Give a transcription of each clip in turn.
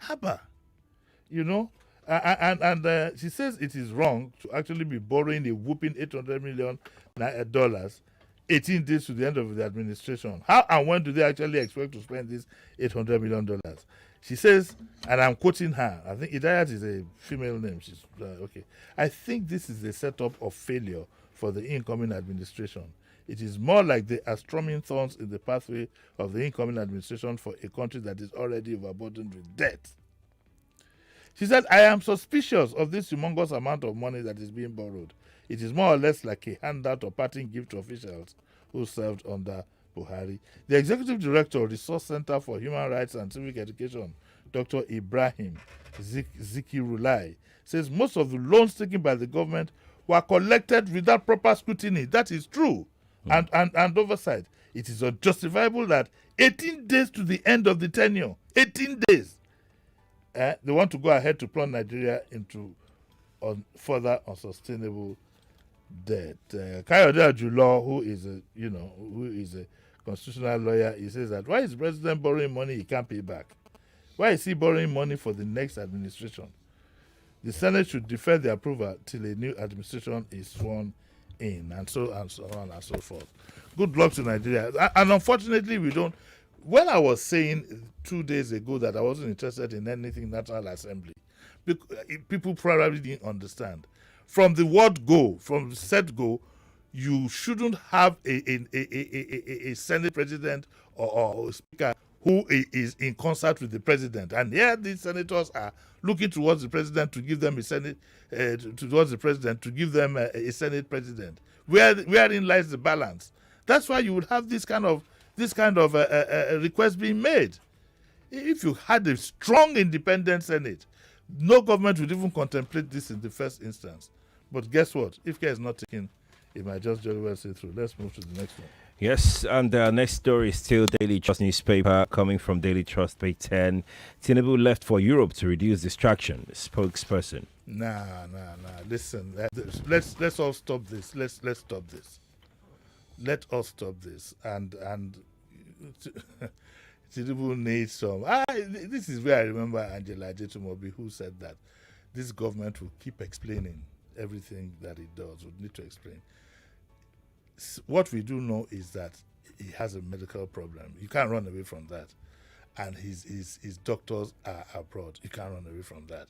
Haba, you know. She says it is wrong to actually be borrowing a whooping $800 million dollars 18 days to the end of the administration. How and when do they actually expect to spend this $800 million? She says, and I'm quoting her, I think Idayat is a female name. She's okay. I think this is a setup of failure for the incoming administration. It is more like they are strumming thorns in the pathway of the incoming administration for a country that is already overburdened with debt. She said, I am suspicious of this humongous amount of money that is being borrowed. It is more or less like a handout or parting gift to officials who served under Buhari. The executive director of the Resource Center for Human Rights and Civic Education, Dr. Ibrahim Zikirulai, says most of the loans taken by the government were collected without proper scrutiny. That is true. And oversight. It is unjustifiable that 18 days to the end of the tenure, 18 days, they want to go ahead to plunge Nigeria into further unsustainable debt. Kayode Ajulo, who is a constitutional lawyer, he says that why is the president borrowing money he can't pay back? Why is he borrowing money for the next administration? The Senate should defer the approval till a new administration is sworn in, and so on and so forth. Good luck to Nigeria. And unfortunately, we don't. When I was saying 2 days ago that I wasn't interested in anything National Assembly, people probably didn't understand. From the word go, from the set go, you shouldn't have a Senate president or speaker who is in concert with the president. And here these senators are looking towards the president to give them a Senate, towards the president to give them a Senate president. Wherein lies the balance? That's why you would have this kind of request being made. If you had a strong independent Senate, no government would even contemplate this in the first instance. But guess what? If care is not taken, it might just very well see through. Let's move to the next one. Yes, and the next story is still Daily Trust newspaper, coming from Daily Trust, page 10. Tinubu left for Europe to reduce distraction, spokesperson. Nah. Listen, let's all stop this. Let's stop this. Let us stop this. And Tinubu needs some. This is where I remember Angela Ajetumobi, who said that this government will keep explaining everything that it does. Would need to explain. What we do know is that he has a medical problem. You can't run away from that. And his doctors are abroad. You can't run away from that.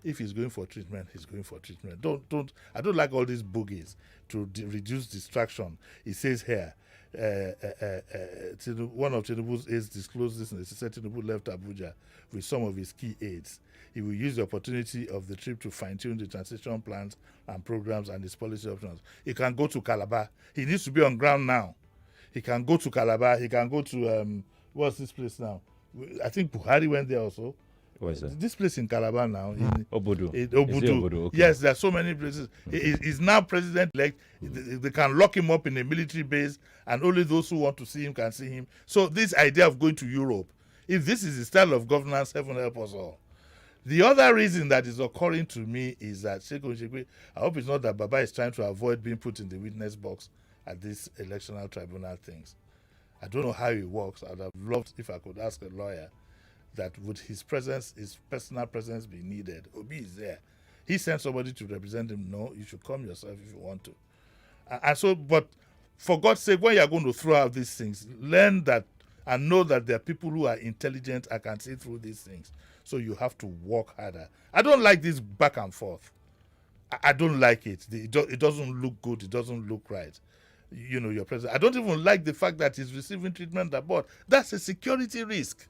If he's going for treatment, he's going for treatment. I don't like all these boogies to reduce distraction. He says here, one of Tinubu's aides disclosed this, and he said Tinubu left Abuja with some of his key aides. He will use the opportunity of the trip to fine-tune the transition plans and programs and his policy options. He can go to Calabar. He needs to be on ground now. He can go to Calabar. He can go to, what's this place now? I think Buhari went there also. Where's that? This place in Calabar now. Obudu. Obudu. Okay. Yes, there are so many places. He's now president-elect. They can lock him up in a military base, and only those who want to see him can see him. So this idea of going to Europe, if this is the style of governance, heaven help us all. The other reason that is occurring to me is that I hope it's not that Baba is trying to avoid being put in the witness box at these electoral tribunal things. I don't know how it works. I'd have loved if I could ask a lawyer that would his personal presence be needed. Obi is there. He sent somebody to represent him. No, you should come yourself if you want to. And so, but for God's sake, when you're going to throw out these things, learn that and know that there are people who are intelligent and can see through these things. So you have to work harder. I don't like this back and forth. I don't like it. It doesn't look good. It doesn't look right. You know, your president. I don't even like the fact that he's receiving treatment abroad. That's a security risk.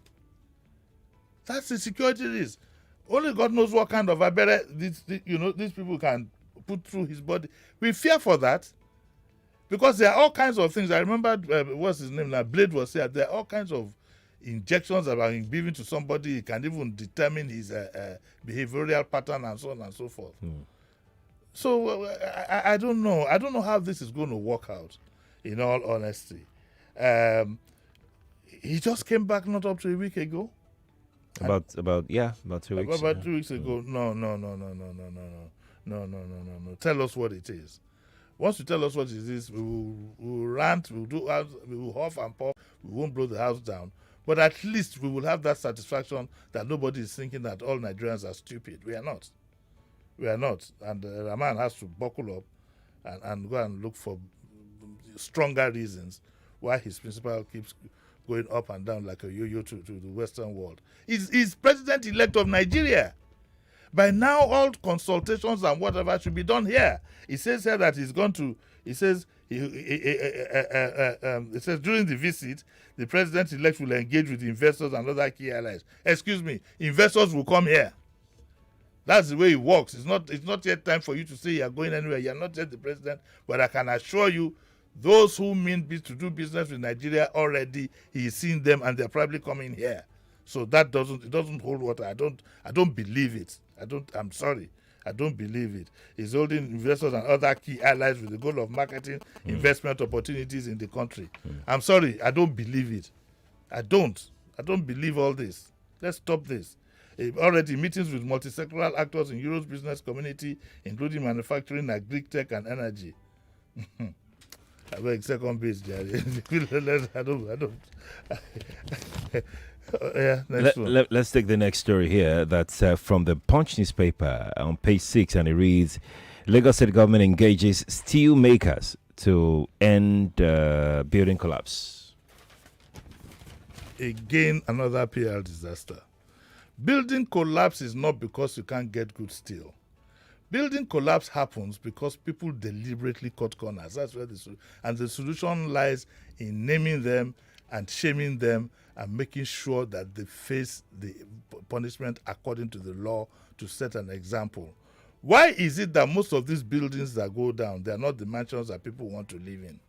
That's a security risk. Only God knows what kind of these people can put through his body. We fear for that because there are all kinds of things. I remember what's his name now? Blade was here. There are all kinds of injections about him giving to somebody. He can even determine his behavioral pattern and so on and so forth. So I don't know. I don't know how this is going to work out. In all honesty, he just came back not up to a week ago. About 2 weeks. About 2 weeks ago. No. Tell us what it is. Once you tell us what it is, we will rant, we will huff and puff, we won't blow the house down. But at least we will have that satisfaction that nobody is thinking that all Nigerians are stupid. We are not. We are not. And Rahman has to buckle up and go and look for stronger reasons why his principal keeps going up and down like a yo-yo to the Western world. He's president-elect of Nigeria. By now, all consultations and whatever should be done here. He says here that he's going to. He says it says during the visit, the president-elect will engage with investors and other key allies. Excuse me, investors will come here. That's the way it works. It's not yet time for you to say you're going anywhere. You're not yet the president, but I can assure you, those who mean to do business with Nigeria already, he's seen them and they're probably coming here. So that doesn't hold water. I don't believe it. I'm sorry. I don't believe it. He's holding investors and other key allies with the goal of marketing investment opportunities in the country. I'm sorry. I don't believe it. I don't believe all this. Let's stop this. Already meetings with multi-sectoral actors in Europe's business community, including manufacturing, agri-tech, and energy. I beg second base, Jerry. I don't. Yeah, next one. Let's take the next story here. That's from the Punch newspaper on page 6, and it reads: Lagos State government engages steel makers to end building collapse. Again, another PR disaster. Building collapse is not because you can't get good steel. Building collapse happens because people deliberately cut corners. That's where the solution lies in naming them and shaming them and making sure that they face the punishment according to the law to set an example. Why is it that most of these buildings that go down, they are not the mansions that people want to live in?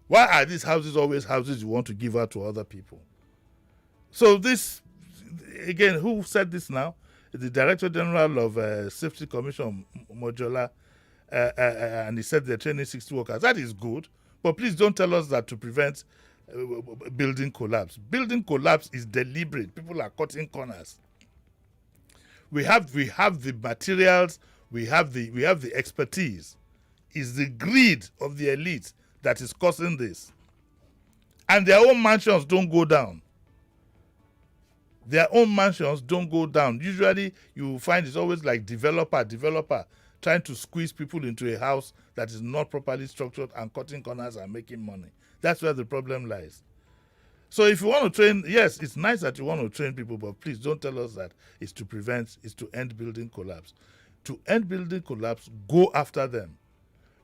Why are these houses always houses you want to give out to other people? So this, again, who said this now? The Director General of Safety Commission, Mojola, and he said they're training 60 workers. That is good, but please don't tell us that to prevent building collapse. Building collapse is deliberate. People are cutting corners. We have the materials. We have the expertise. It's the greed of the elite that is causing this, and their own mansions don't go down. Their own mansions don't go down. Usually, you find it's always like developer trying to squeeze people into a house that is not properly structured and cutting corners and making money. That's where the problem lies. So if you want to train, yes, it's nice that you want to train people, but please don't tell us that it's to end building collapse. To end building collapse, go after them.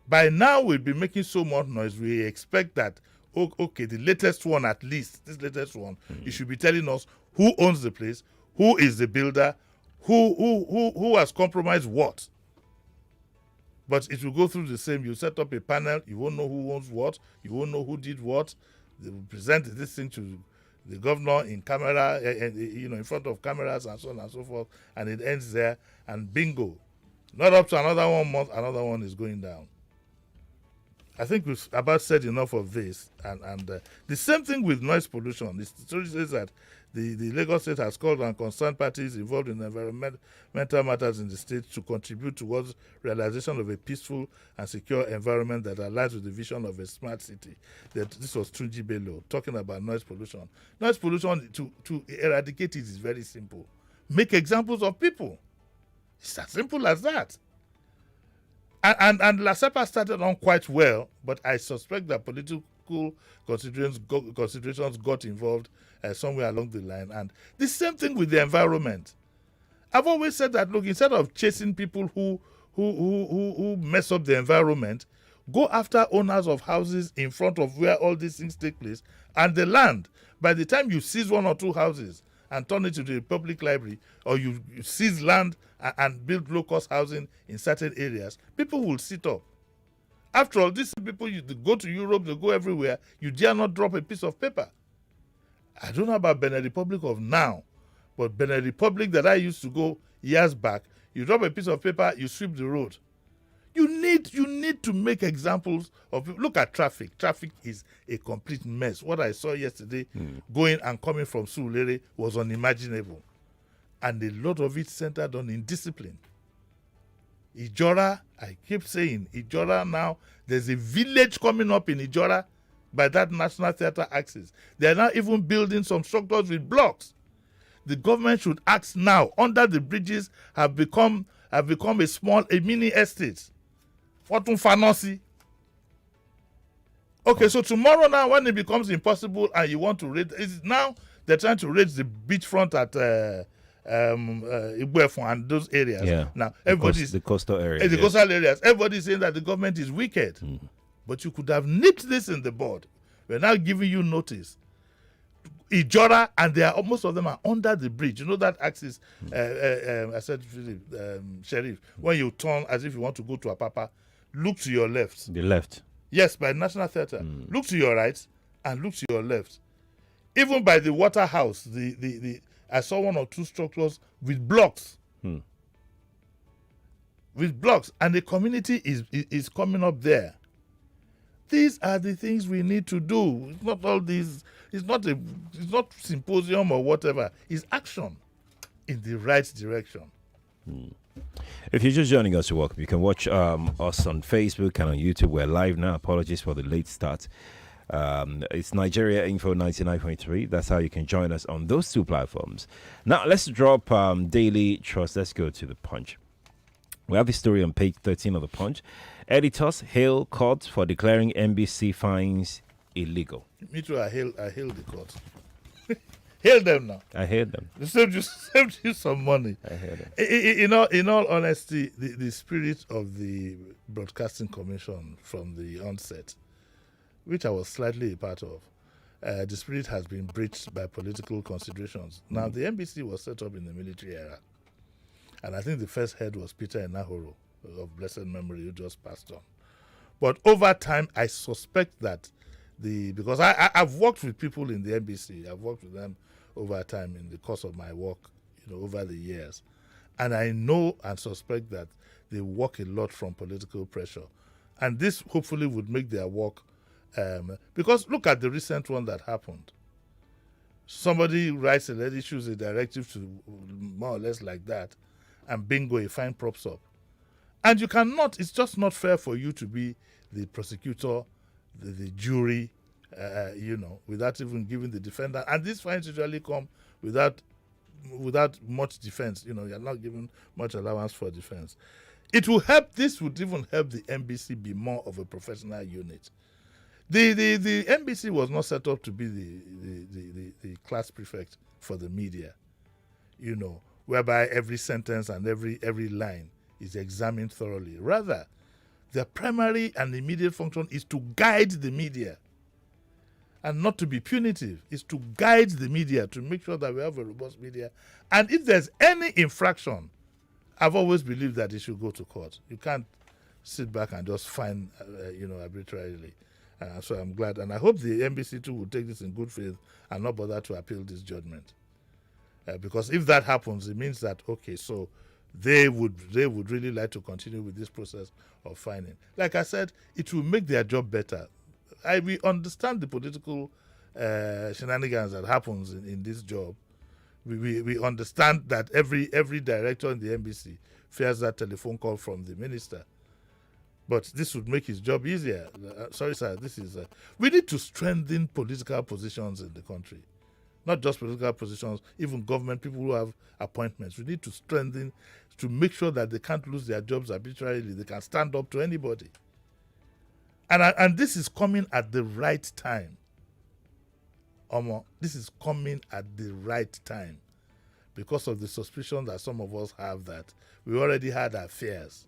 By now, we'll be making so much noise, we expect that, okay, the latest one at least, this latest one, you should be telling us who owns the place, who is the builder, who has compromised what. But it will go through the same. You set up a panel, you won't know who owns what, you won't know who did what. They will present this thing to the governor in camera, in front of cameras and so on and so forth, and it ends there, and bingo. Not up to another 1 month, another one is going down. I think we've about said enough of this, and the same thing with noise pollution. The story says that the Lagos State has called on concerned parties involved in environmental matters in the state to contribute towards realization of a peaceful and secure environment that aligns with the vision of a smart city. This was Tunji Bello talking about noise pollution. Noise pollution, to eradicate it is very simple. Make examples of people. It's as simple as that. And La Sepa started on quite well, but I suspect that political considerations got involved somewhere along the line. And the same thing with the environment. I've always said that, look, instead of chasing people who mess up the environment, go after owners of houses in front of where all these things take place and the land. By the time you seize 1 or 2 houses and turn it into a public library, or you seize land and build low-cost housing in certain areas, people will sit up. After all, these people, you go to Europe, they go everywhere, you dare not drop a piece of paper. I don't know about Benin Republic of now, but Benin Republic that I used to go years back, you drop a piece of paper, you sweep the road. You need to make examples of people. Look at traffic. Traffic is a complete mess. What I saw yesterday going and coming from Surulere was unimaginable. And a lot of it centered on indiscipline. Ijora, I keep saying, Ijora now, there's a village coming up in Ijora by that National Theatre axis. They are now even building some structures with blocks. The government should act now. Under the bridges have become a mini estate. What fancy? Okay, so tomorrow now, when it becomes impossible and you want to raid, now they're trying to raid the beachfront at Igwefon and those areas. Yeah. Now everybody's the coastal areas. the coastal areas. Everybody's saying that the government is wicked, but you could have nipped this in the bud. We're now giving you notice. Ijora, and most of them are under the bridge. You know that axis, I said, Sheriff, when you turn as if you want to go to Apapa, look to your left. The left. Yes, by National Theatre. Look to your right and look to your left. Even by the water house, I saw one or two structures with blocks. With blocks, and the community is coming up there. These are the things we need to do. It's not all these. It's not symposium or whatever. It's action in the right direction. If you're just joining us, you're welcome. You can watch us on Facebook and on YouTube. We're live now. Apologies for the late start. It's Nigeria Info 99.3. That's how you can join us on those two platforms. Now, let's drop Daily Trust. Let's go to the Punch. We have a story on page 13 of the Punch. Editors hail court for declaring NBC fines illegal. Me too. I hail the court. Hail them now. I hear them. They saved you some money. I hear them. In all honesty, the spirit of the Broadcasting Commission from the onset, which I was slightly a part of, the spirit has been breached by political considerations. Now, the NBC was set up in the military era, and I think the first head was Peter Enahoro, of blessed memory, who just passed on. But over time, I suspect that because I've worked with people in the NBC, I've worked with them over time in the course of my work, over the years, and I know and suspect that they work a lot from political pressure, and this hopefully would make their work. Because look at the recent one that happened. Somebody writes a letter, issues a directive to more or less like that, and bingo, a fine props up. And you cannot, it's just not fair for you to be the prosecutor, the jury, without even giving the defendant. And these fines usually come without much defense. You're not given much allowance for defense. It will help, this would even help the NBC be more of a professional unit. The NBC was not set up to be the class prefect for the media, whereby every sentence and every line is examined thoroughly. Rather, their primary and immediate function is to guide the media, and not to be punitive. Is to guide the media to make sure that we have a robust media. And if there's any infraction, I've always believed that it should go to court. You can't sit back and just fine, arbitrarily. So I'm glad, and I hope the NBC too will take this in good faith and not bother to appeal this judgment. Because if that happens, it means that so they would really like to continue with this process of fining. Like I said, it will make their job better. We understand the political shenanigans that happens in this job. We understand that every director in the NBC fears that telephone call from the minister. But this would make his job easier. Sorry, sir, we need to strengthen political positions in the country. Not just political positions, even government, people who have appointments. We need to strengthen to make sure that they can't lose their jobs arbitrarily. They can stand up to anybody. And this is coming at the right time. This is coming at the right time because of the suspicion that some of us have that we already had our fears.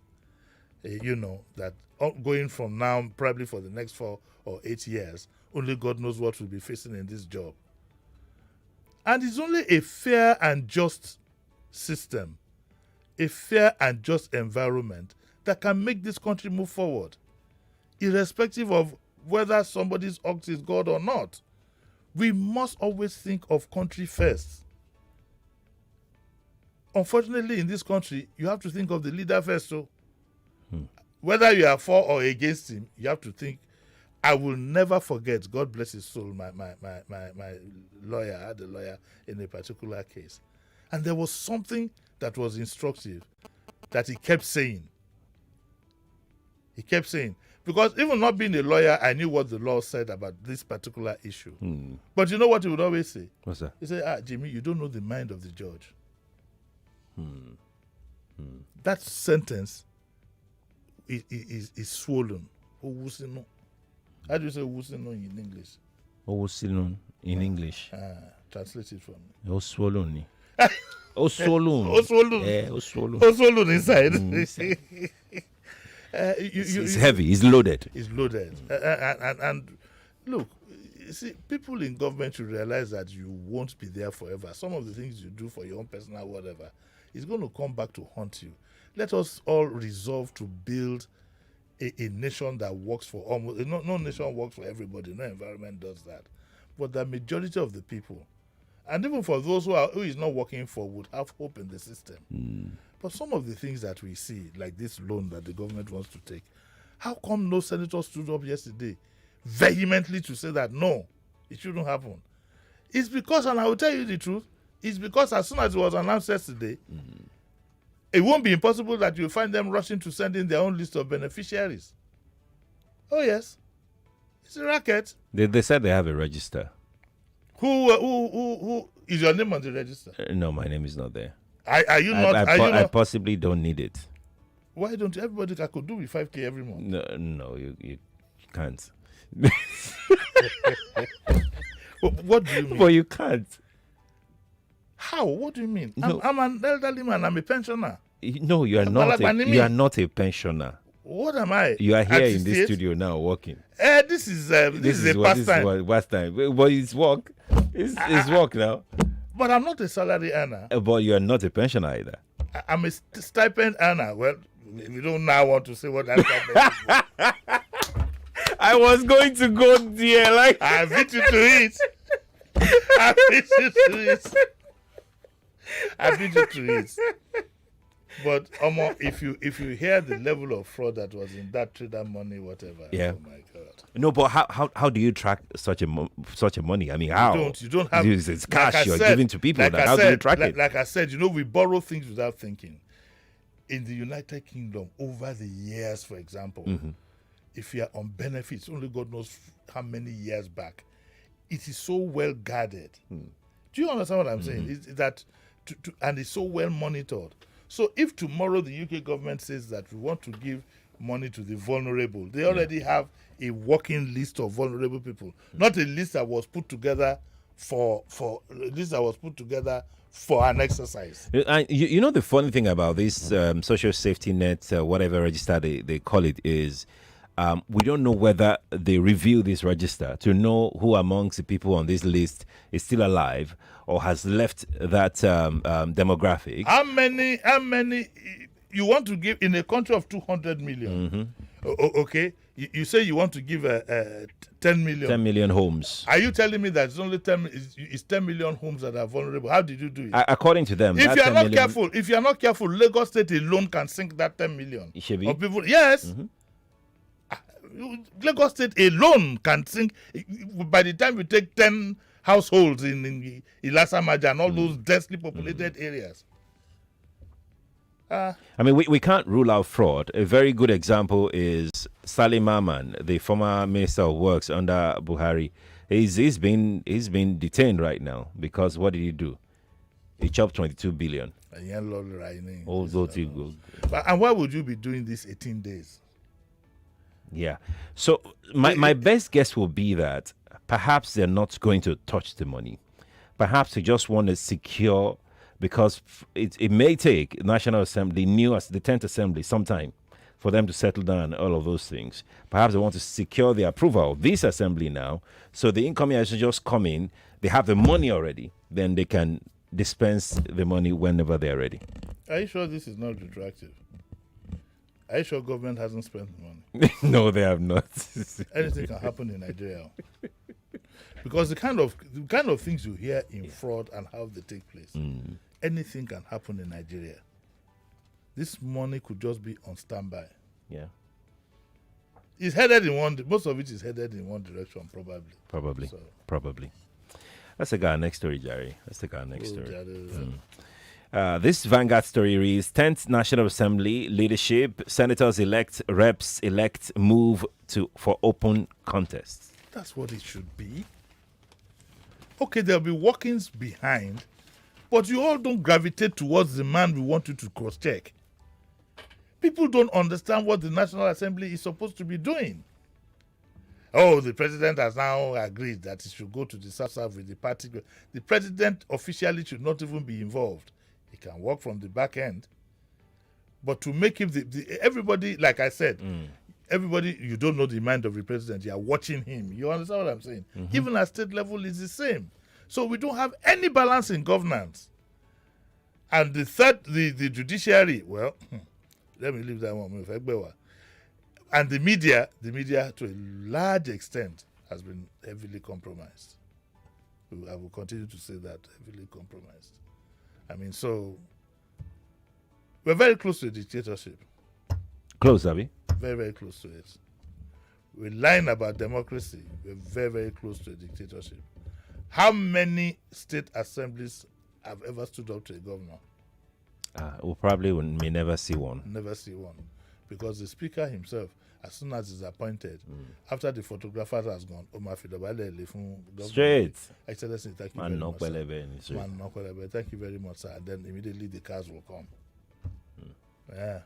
That going from now, probably for the next 4 or 8 years, only God knows what we'll be facing in this job. And it's only a fair and just system, a fair and just environment that can make this country move forward, irrespective of whether somebody's ox is God or not. We must always think of country first. Unfortunately, in this country, you have to think of the leader first. So, whether you are for or against him, you have to think. I will never forget, God bless his soul, my lawyer, I had a lawyer in a particular case. And there was something that was instructive that he kept saying. Because even not being a lawyer, I knew what the law said about this particular issue. But you know what he would always say? What's that? He said, Jimmy, you don't know the mind of the judge. That sentence is swollen. Owusino. How do you say Owusino in English? Owusino in English. Translate it for me. Oswolon. Oswolon. Oswolon. Oswolon. Oswolon inside. It's heavy. It's loaded. It's loaded. And look, you see, people in government should realize that you won't be there forever. Some of the things you do for your own personal whatever is going to come back to haunt you. Let us all resolve to build a nation that works for almost. No nation works for everybody. No environment does that. But the majority of the people, and even for those who is not working for, would have hope in the system. But some of the things that we see, like this loan that the government wants to take, how come no senator stood up yesterday vehemently to say that no, it shouldn't happen? It's because, and I will tell you the truth, it's because as soon as it was announced yesterday, it won't be impossible that you'll find them rushing to send in their own list of beneficiaries. Oh yes, it's a racket. They said they have a register. Who is your name on the register? No, my name is not there. Are you not? I possibly don't need it. Why don't everybody could do with 5K every month? No, you can't. What do you mean? But you can't. How? What do you mean? No. I'm an elderly man. I'm a pensioner. No, you are not. You are not a pensioner. What am I? You are here in this studio now working. This is a pastime. Pastime. But it's work. It's work now. But I'm not a salary earner. But you are not a pensioner either. I'm a stipend earner. Well, we don't now want to say what that stipend is. I was going to go there. Like I beat you to it. I beat you to it. I beat you to it. But if you hear the level of fraud that was in that trader money, whatever, yeah. Oh my God. No, but how do you track such a money? I mean, how? You don't have. It's cash you're giving to people. How do you track it? Like I said, we borrow things without thinking. In the United Kingdom, over the years, for example, if you are on benefits, only God knows how many years back, it is so well guarded. Do you understand what I'm saying? It's that, and it's so well monitored. So if tomorrow the UK government says that we want to give money to the vulnerable, they already have a working list of vulnerable people, not a list that was put together for an exercise. And you know the funny thing about this social safety net, whatever register they call it, is we don't know whether they review this register to know who amongst the people on this list is still alive or has left that demographic. How many you want to give in a country of 200 million? Okay, you say you want to give 10 million. 10 million homes. Are you telling me that it's only 10 million homes that are vulnerable? How did you do it? According to them, if you are not careful, Lagos State alone can sink that 10 million. Of people. Yes. Lagos State alone can sink. By the time you take 10 households in Ilasamaja and all those densely populated areas. I mean, we can't rule out fraud. A very good example is Salim Ahmed, the former Minister of Works under Buhari. He's been detained right now because what did he do? He chopped 22 billion. And why would you be doing this 18 days? Yeah. So my best guess will be that perhaps they're not going to touch the money. Perhaps they just want to secure, because it may take National Assembly, the 10th Assembly, some time for them to settle down all of those things. Perhaps they want to secure the approval of this assembly now, so the incoming should just come in, they have the money already, then they can dispense the money whenever they're ready. Are you sure this is not retroactive? Are you sure government hasn't spent money? No, they have not. Anything can happen in Nigeria. Because the kind of things you hear in fraud and how they take place, anything can happen in Nigeria. This money could just be on standby. Yeah. It's headed in most of it is headed in one direction, probably. Probably. Let's take our next story, Jerry. Let's take our next story. This Vanguard story reads 10th National Assembly leadership, senators elect, reps elect, move for open contest. That's what it should be. Okay, there'll be workings behind, but you all don't gravitate towards the man we want you to cross-check. People don't understand what the National Assembly is supposed to be doing. Oh, the president has now agreed that he should go to the South with the party. The president officially should not even be involved. He can work from the back end. But to make him everybody, like I said, everybody, you don't know the mind of the president. You are watching him. You understand what I'm saying? Even at state level, it's the same. So we don't have any balance in governance. And the third, the judiciary, well, let me leave that one. And the media, to a large extent, has been heavily compromised. I will continue to say that, heavily compromised. I mean, so we're very close to a dictatorship. Close, Abby? Very, very close to it. We're lying about democracy. We're very, very close to a dictatorship. How many state assemblies have ever stood up to a governor? We probably may never see one. Never see one. Because the speaker himself, as soon as he's appointed, after the photographer has gone, Straight. Excellency, thank you very much. Thank you very much, sir. And then immediately the cars will come. Yeah.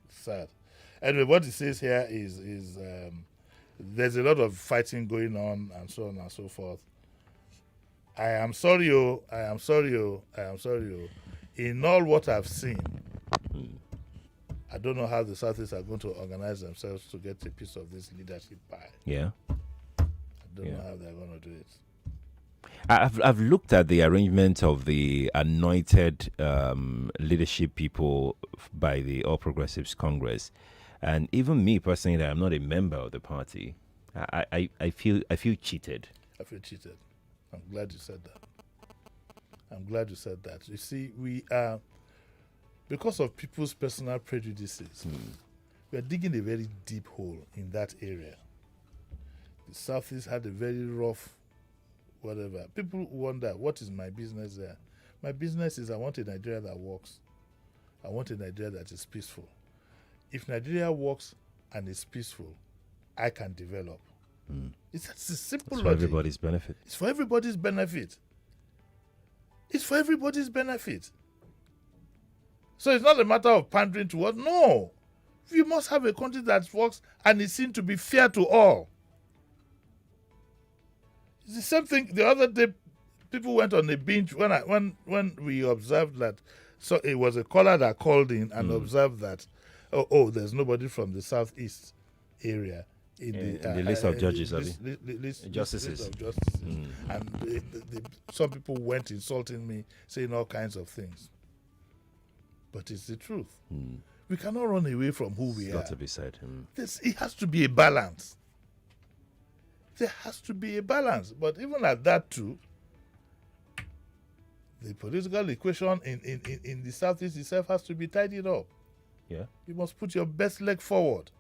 Sad. Anyway, what it says here is there's a lot of fighting going on and so on and so forth. I am sorry. In all what I've seen, I don't know how the Southeast are going to organize themselves to get a piece of this leadership pie. Yeah. I don't know how they're going to do it. I've looked at the arrangement of the anointed leadership people by the All Progressives Congress, and even me personally, I'm not a member of the party. I feel cheated. I feel cheated. I'm glad you said that. You see, we are, because of people's personal prejudices, we are digging a very deep hole in that area. The Southeast had a very rough whatever. People wonder, what is my business there? My business is I want a Nigeria that works. I want a Nigeria that is peaceful. If Nigeria works and is peaceful, I can develop. It's a simple logic. For everybody's benefit. It's for everybody's benefit. It's for everybody's benefit. So it's not a matter of pandering to us. No. You must have a country that works and is seen to be fair to all. It's the same thing. The other day, people went on a binge when we observed that. So it was a caller that called in and observed that, there's nobody from the Southeast area in the list of judges, justices. List of justices. And some people went insulting me, saying all kinds of things. But it's the truth. We cannot run away from who we are. Got to be said. It has to be a balance. There has to be a balance. But even at that too, the political equation in the Southeast itself has to be tidied up. Yeah. You must put your best leg forward.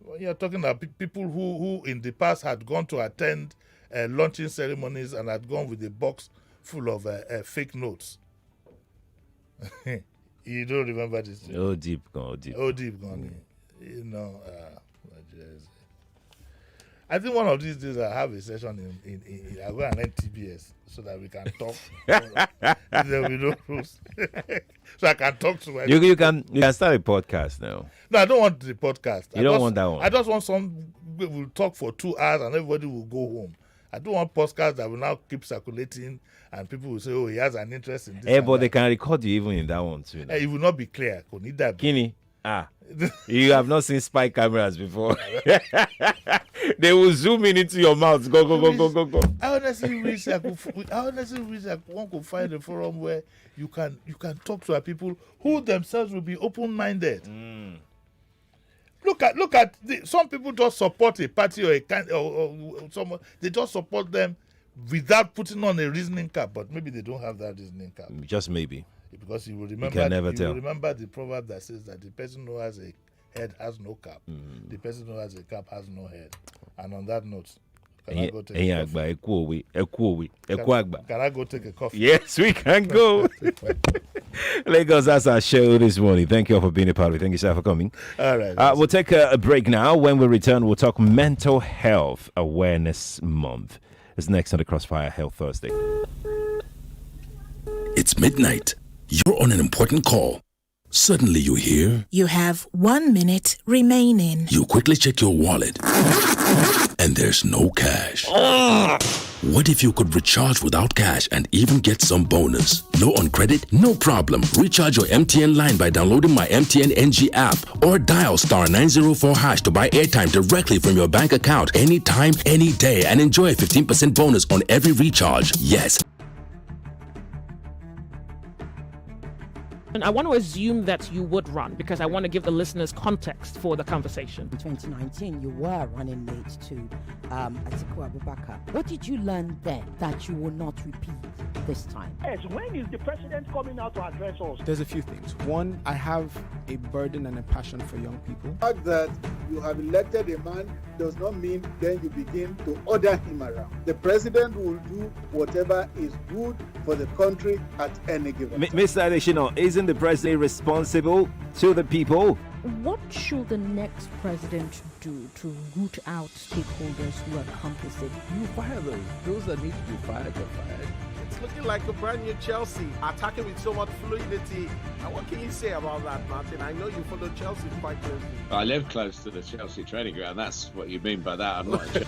When you're talking about people who in the past had gone to attend launching ceremonies and had gone with a box full of fake notes. You don't remember this? Deep gone. You know, I think one of these days I have a session in I go and learn TBS so that we can talk. There will be no rules. So I can talk to my you can start a podcast now. No, I don't want the podcast. You don't want that one. I just want some will talk for 2 hours and everybody will go home. I don't want podcasts that will now keep circulating and people will say, oh, he has an interest in this. But they can record you even in that one too. It will not be clear. Kini, you have not seen spy cameras before. They will zoom in into your mouth. Go. I honestly wish one could find a forum where you can talk to people who themselves will be open-minded. Look at some people just support a party or someone. They just support them without putting on a reasoning cap, but maybe they don't have that reasoning cap. Just maybe. Because you will remember. You can never tell. Will remember the proverb that says that the person who has a head has no cap. The person who has a cap has no head. And on that note, Can I go take a coffee? Can I go take a coffee? Yes, we can go. Lagos, that's our show this morning. Thank you all for being a part of it. Thank you, sir, for coming. All right. We'll take a break now. When we return, we'll talk Mental Health Awareness Month. It's next on the Crossfire Health Thursday. It's midnight. You're on an important call. Suddenly you hear... You have 1 minute remaining. You quickly check your wallet. And there's no cash. What if you could recharge without cash and even get some bonus? Low on credit? No problem. Recharge your MTN line by downloading my MTN NG app or dial *904# to buy airtime directly from your bank account anytime, any day, and enjoy a 15% bonus on every recharge. Yes. And I want to assume that you would run because I want to give the listeners context for the conversation. In 2019, you were running mate to Atiku Abubakar. What did you learn then that you will not repeat this time? Yes, when is the president coming out to address us? There's a few things. One, I have a burden and a passion for young people. The fact that you have elected a man does not mean then you begin to order him around. The president will do whatever is good for the country at any given time. Mr. Adeshino, isn't the president responsible to the people? What should the next president do to root out stakeholders who are complicit? You fire those. Those that need to be fired are fired. It's looking like a brand new Chelsea, attacking with so much fluidity. And what can you say about that, Martin? I know you follow Chelsea quite closely. I live close to the Chelsea training ground. That's what you mean by that. I'm not a